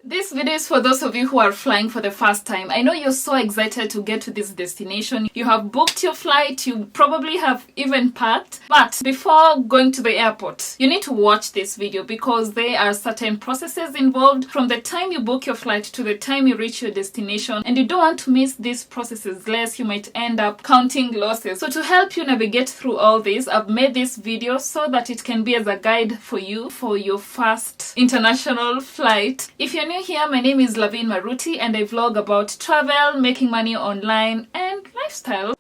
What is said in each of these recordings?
This video is for those of you who are flying for the first time. I know you're so excited to get to this destination. You have booked your flight, you probably have even packed. But before going to the airport, you need to watch this video because there are certain processes involved from the time you book your flight to the time you reach your destination. And you don't want to miss these processes, lest you might end up counting losses. So to help you navigate through all this, I've made this video so that it can be as a guide for you for your first international flight. If you're new here, my name is Lavin Maruti and I vlog about travel, making money online, and lifestyle.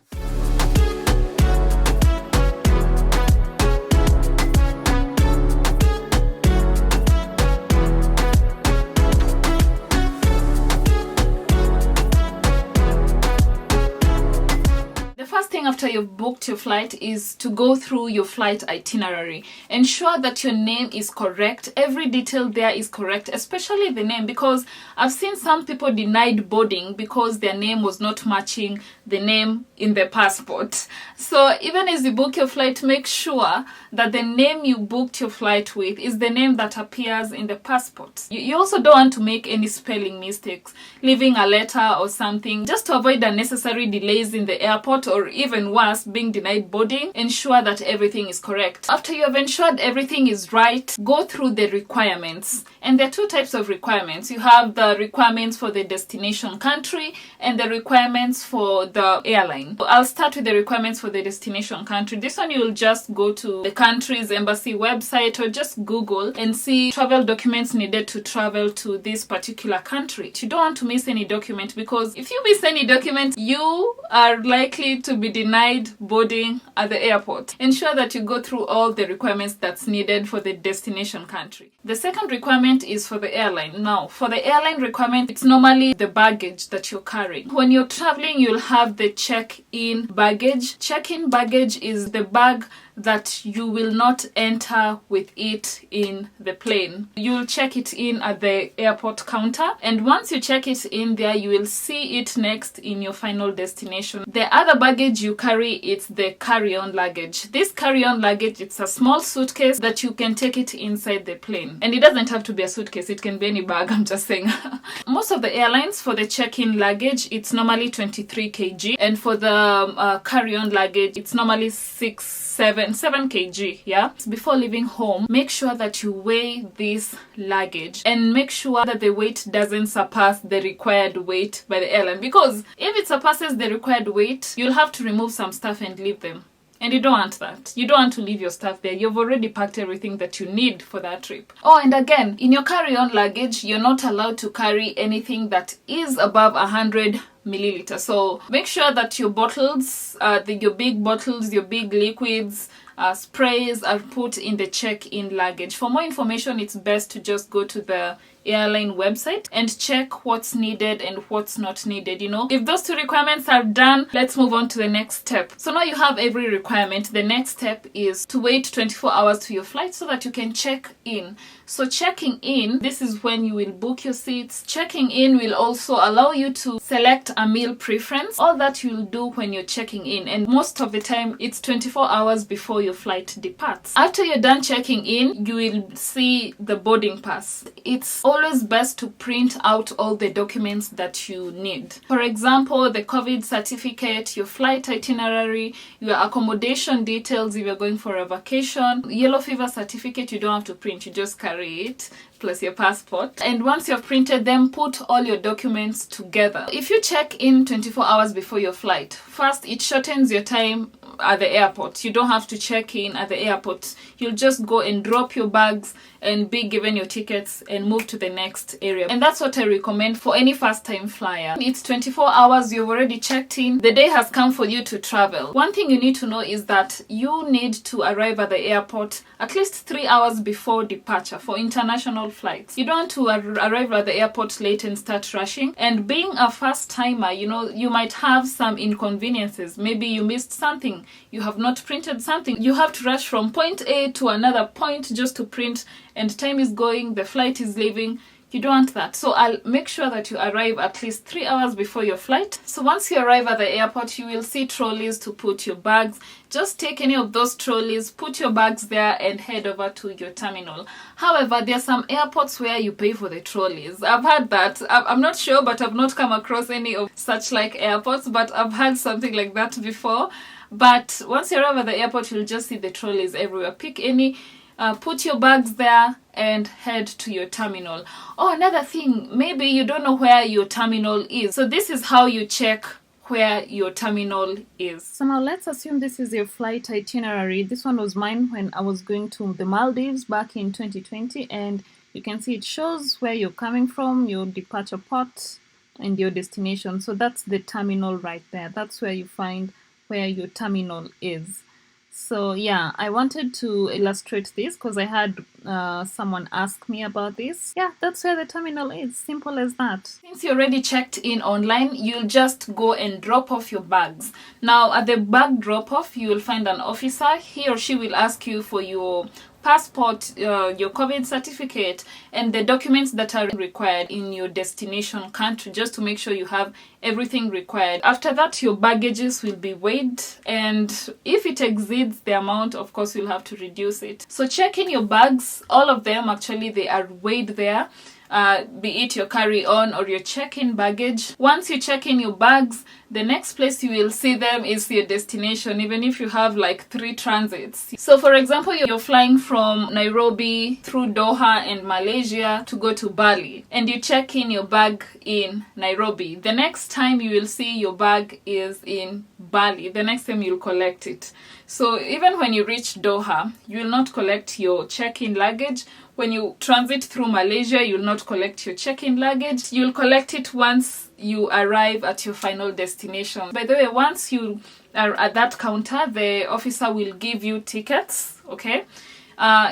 After you've booked your flight is to go through your flight itinerary. Ensure that your name is correct. Every detail there is correct, especially the name, because I've seen some people denied boarding because their name was not matching the name in the passport. So even as you book your flight, make sure that the name you booked your flight with is the name that appears in the passport. You also don't want to make any spelling mistakes, leaving a letter or something, just to avoid unnecessary delays in the airport, or even worse, being denied boarding. Ensure that everything is correct. After you have ensured everything is right, go through the requirements. And there are two types of requirements. You have the requirements for the destination country and the requirements for the airline. I'll start with the requirements for the destination country. This one, you'll just go to the country's embassy website or just Google and see travel documents needed to travel to this particular country. You don't want to miss any document, because if you miss any document, you are likely to be denied boarding at the airport. Ensure that you go through all the requirements that's needed for the destination country. The second requirement is for the airline. Now, for the airline requirement, it's normally the baggage that you're carrying. When you're traveling, you'll have the check-in baggage. Check-in baggage is the bag that you will not enter with it in the plane. You'll check it in at the airport counter, and once you check it in there, you will see it next in your final destination. The other baggage you carry is the carry-on luggage. This carry-on luggage, it's a small suitcase that you can take it inside the plane. And it doesn't have to be a suitcase, it can be any bag, I'm just saying. Most of the airlines, for the check-in luggage, it's normally 23 kg, and for the carry-on luggage, it's normally 7 kg. Yeah, before leaving home, make sure that you weigh this luggage and make sure that the weight doesn't surpass the required weight by the airline, because if it surpasses the required weight, you'll have to remove some stuff and leave them. And you don't want that. You don't want to leave your stuff there. You've already packed everything that you need for that trip. Oh, and again, in your carry-on luggage, you're not allowed to carry anything that is above 100 milliliters. So make sure that your bottles, your big bottles, your big liquids, sprays are put in the check-in luggage. For more information, it's best to just go to the airline website and check what's needed and what's not needed. You know, if those two requirements are done, let's move on to the next step. So now you have every requirement. The next step is to wait 24 hours to your flight so that you can check in. So checking in, this is when you will book your seats. Checking in will also allow you to select a meal preference. All that you'll do when you're checking in, and most of the time it's 24 hours before your flight departs. After you're done checking in, you will see the boarding pass. It's always best to print out all the documents that you need. For example, the COVID certificate, your flight itinerary, your accommodation details if you're going for a vacation, yellow fever certificate, you don't have to print, you just carry it, plus your passport. And once you've printed them, put all your documents together. If you check in 24 hours before your flight, first, it shortens your time at the airport. You don't have to check in at the airport. You'll just go and drop your bags and be given your tickets and move to the next area. And that's what I recommend for any first-time flyer. It's 24 hours, you've already checked in, the day has come for you to travel. One thing you need to know is that you need to arrive at the airport at least 3 hours before departure for international flights. You don't want to arrive at the airport late and start rushing. And being a first-timer, you know, you might have some inconveniences. Maybe you missed something, you have not printed something, you have to rush from point A to another point just to print, and time is going, the flight is leaving, You don't want that. So I'll make sure that you arrive at least 3 hours before your flight. So once you arrive at the airport, you will see trolleys to put your bags. Just take any of those trolleys, put your bags there, and head over to your terminal. However, there are some airports where you pay for the trolleys. I've had that. I'm not sure, but I've not come across any of such like airports, but I've had something like that before. But once you arrive at the airport, you'll just see the trolleys everywhere. Pick any, put your bags there, and head to your terminal. Oh, another thing, maybe you don't know where your terminal is. So this is how you check where your terminal is. So now let's assume this is your flight itinerary. This one was mine when I was going to the Maldives back in 2020, and you can see it shows where you're coming from, your departure port, and your destination. So that's the terminal right there. That's where you find where your terminal is. So yeah, I wanted to illustrate this because I had someone ask me about this. Yeah, that's where the terminal is. Simple as that. Since you already checked in online, you'll just go and drop off your bags. Now at the bag drop off, you will find an officer. He or she will ask you for your passport, your COVID certificate, and the documents that are required in your destination country, just to make sure you have everything required. After that, your baggages will be weighed, and if it exceeds the amount, of course you'll have to reduce it. So check in your bags. All of them actually, they are weighed there. Be it your carry-on or your check-in baggage. Once you check in your bags, the next place you will see them is your destination, even if you have like 3 transits. So for example, you're flying from Nairobi through Doha and Malaysia to go to Bali, and you check in your bag in Nairobi. The next time you will see your bag is in Bali. The next time you'll collect it. So even when you reach Doha, you will not collect your check-in luggage. When you transit through Malaysia, you'll not collect your check-in luggage. You'll collect it once you arrive at your final destination. By the way, once you are at that counter, the officer will give you tickets, okay?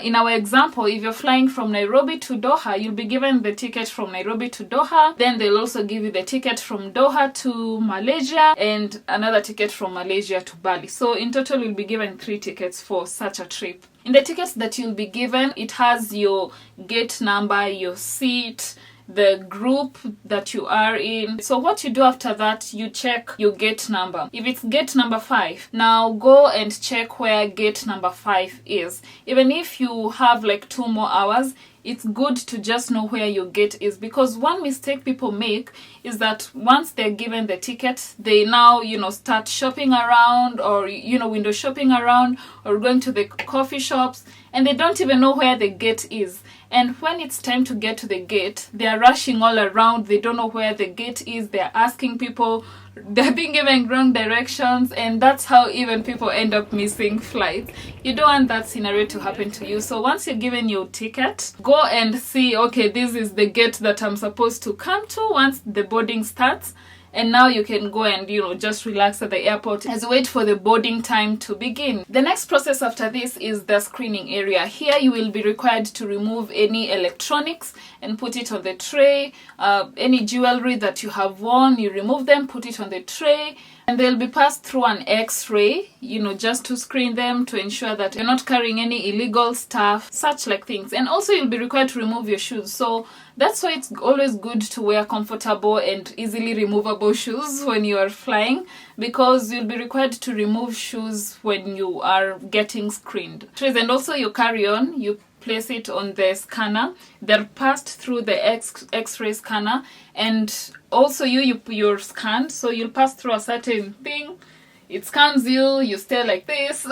In our example, if you're flying from Nairobi to Doha, you'll be given the ticket from Nairobi to Doha. Then they'll also give you the ticket from Doha to Malaysia and another ticket from Malaysia to Bali. So in total, you'll be given 3 tickets for such a trip. In the tickets that you'll be given, it has your gate number, your seat, the group that you are in. So what you do after that, you check your gate number. If it's gate number 5, now go and check where gate number 5 is. Even if you have like 2 more hours, it's good to just know where your gate is, because one mistake people make is that once they're given the ticket, they now, start shopping around, or, window shopping around, or going to the coffee shops, and they don't even know where the gate is. And when it's time to get to the gate, they're rushing all around. They don't know where the gate is. They're asking people. They're being given wrong directions, and that's how even people end up missing flights. You don't want that scenario to happen to you. So once you're given your ticket, go and see, okay, this is the gate that I'm supposed to come to once the boarding starts. And now you can go and, just relax at the airport as you wait for the boarding time to begin. The next process after this is the screening area. Here you will be required to remove any electronics and put it on the tray. Any jewelry that you have worn, you remove them, put it on the tray. And they'll be passed through an X-ray, just to screen them, to ensure that you're not carrying any illegal stuff, such like things. And also you'll be required to remove your shoes. So that's why it's always good to wear comfortable and easily removable shoes when you are flying, because you'll be required to remove shoes when you are getting screened. And also your carry-on, you place it on the scanner. They're passed through the X-ray scanner, and also you're scanned, so you'll pass through a certain thing. It scans you, you stay like this.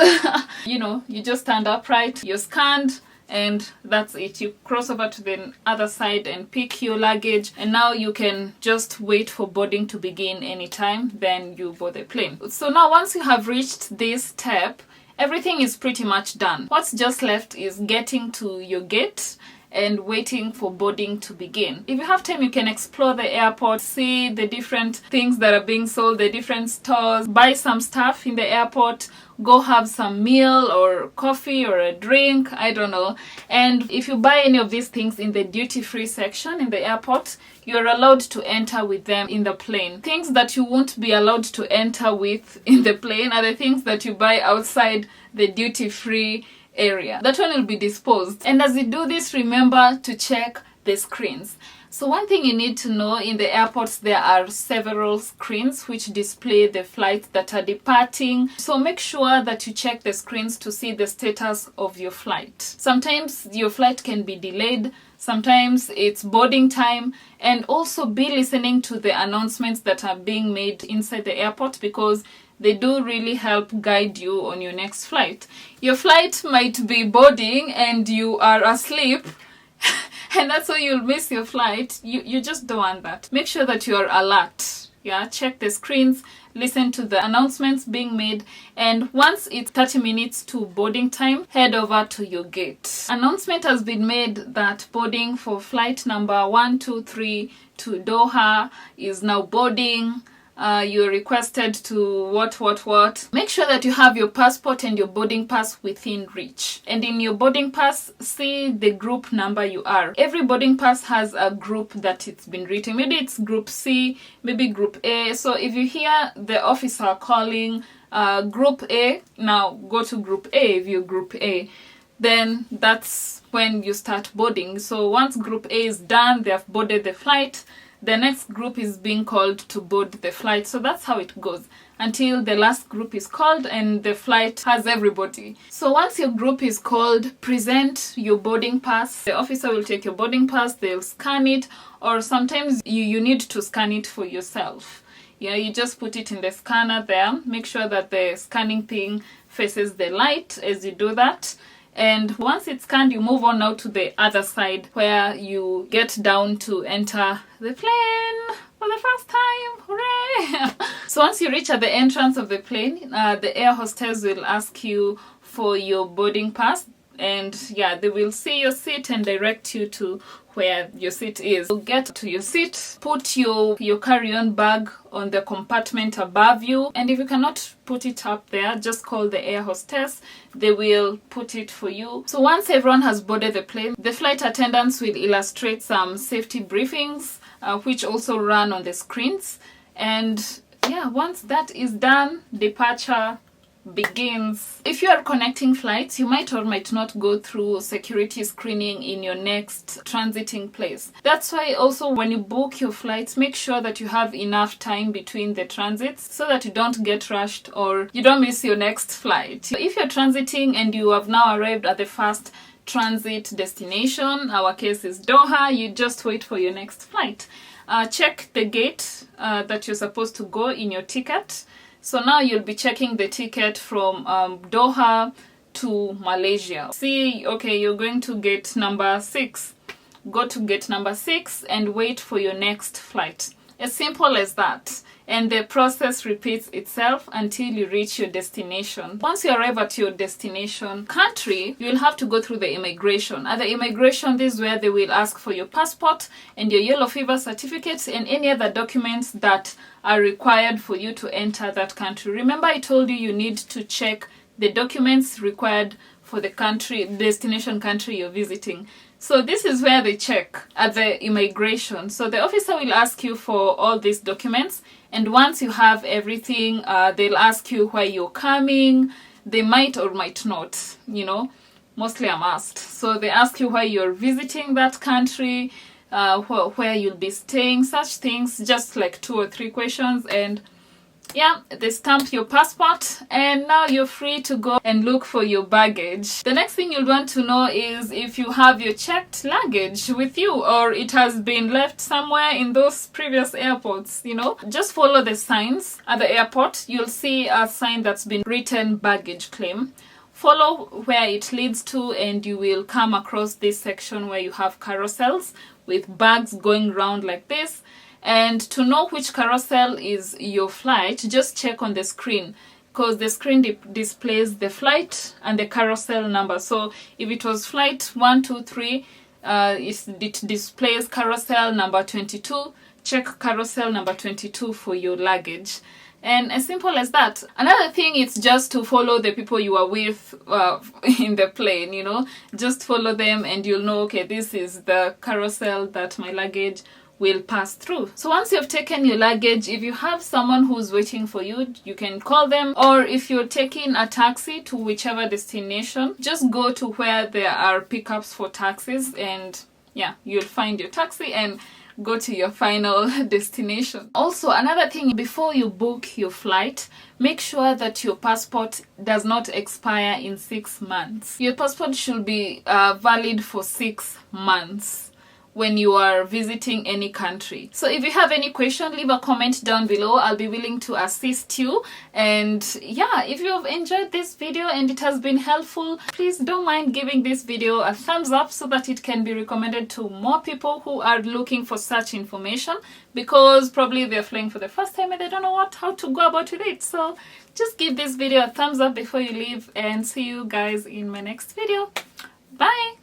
You just stand upright, you're scanned, and that's it. You cross over to the other side and pick your luggage, and now you can just wait for boarding to begin anytime, then you board the plane. So now once you have reached this step, everything is pretty much done. What's just left is getting to your gate and waiting for boarding to begin. If you have time, you can explore the airport, see the different things that are being sold, the different stores, buy some stuff in the airport, go have some meal or coffee or a drink, I don't know. And if you buy any of these things in the duty-free section in the airport, you're allowed to enter with them in the plane. Things that you won't be allowed to enter with in the plane are the things that you buy outside the duty-free area. That one will be disposed. And as you do this, remember to check the screens. So one thing you need to know, in the airports there are several screens which display the flights that are departing. So make sure that you check the screens to see the status of your flight. Sometimes your flight can be delayed, sometimes it's boarding time, and also be listening to the announcements that are being made inside the airport, because they do really help guide you on your next flight. Your flight might be boarding and you are asleep and that's why you'll miss your flight. You just don't want that. Make sure that you are alert. Yeah, check the screens, listen to the announcements being made, and once it's 30 minutes to boarding time, head over to your gate. Announcement has been made that boarding for flight number 123 to Doha is now boarding. You're requested to what. Make sure that you have your passport and your boarding pass within reach. And in your boarding pass, see the group number you are. Every boarding pass has a group that it's been written. Maybe it's group C, maybe group A. So if you hear the officer calling group A, now go to group A if you're group A. Then that's when you start boarding. So once group A is done, they have boarded the flight, the next group is being called to board the flight. So that's how it goes until the last group is called and the flight has everybody. So once your group is called, present your boarding pass. The officer will take your boarding pass, they'll scan it, or sometimes you need to scan it for yourself. Yeah, you just put it in the scanner there. Make sure that the scanning thing faces the light as you do that. And once it's scanned, you move on now to the other side where you get down to enter the plane for the first time. Hooray! So once you reach at the entrance of the plane, the air hostess will ask you for your boarding pass. And yeah, they will see your seat and direct you to where your seat is. So get to your seat, put your carry-on bag on the compartment above you, and if you cannot put it up there, just call the air hostess. They will put it for you. So once everyone has boarded the plane, the flight attendants will illustrate some safety briefings, which also run on the screens. And yeah, once that is done, departure begins. If you are connecting flights, you might or might not go through security screening in your next transiting place. That's why also when you book your flights, make sure that you have enough time between the transits so that you don't get rushed or you don't miss your next flight. If you're transiting and you have now arrived at the first transit destination, our case is Doha, you just wait for your next flight. Check the gate that you're supposed to go in your ticket. So now you'll be checking the ticket from Doha to Malaysia. See, okay, you're going to gate number 6. Go to gate number 6 and wait for your next flight. As simple as that. And the process repeats itself until you reach your destination. Once you arrive at your destination country, you'll have to go through the immigration. At the immigration, this is where they will ask for your passport and your yellow fever certificate and any other documents that are required for you to enter that country. Remember, I told you need to check the documents required for the country, destination country you're visiting. So this is where they check at the immigration. So the officer will ask you for all these documents, and once you have everything, they'll ask you where you're coming. They might or might not, mostly a must. So they ask you why you're visiting that country, where you'll be staying, such things, just like 2 or 3 questions, and yeah, they stamp your passport and now you're free to go and look for your baggage. The next thing you'll want to know is if you have your checked luggage with you or it has been left somewhere in those previous airports, Just follow the signs at the airport. You'll see a sign that's been written baggage claim. Follow where it leads to and you will come across this section where you have carousels with bags going round like this. And to know which carousel is your flight, just check on the screen because the screen displays the flight and the carousel number. So if it was flight 123, it displays carousel number 22. Check carousel number 22 for your luggage. And as simple as that. Another thing is just to follow the people you are with in the plane, Just follow them and you'll know, okay, this is the carousel that my luggage will pass through. So once you've taken your luggage, if you have someone who's waiting for you, you can call them, or if you're taking a taxi to whichever destination, just go to where there are pickups for taxis and yeah, you'll find your taxi and go to your final destination. Also, another thing, before you book your flight, make sure that your passport does not expire in 6 months. Your passport should be valid for 6 months when you are visiting any country. So if you have any question, leave a comment down below. I'll be willing to assist you. And yeah, if you have enjoyed this video and it has been helpful, please don't mind giving this video a thumbs up so that it can be recommended to more people who are looking for such information, because probably they're flying for the first time and they don't know how to go about with it. So just give this video a thumbs up before you leave, and see you guys in my next video. Bye!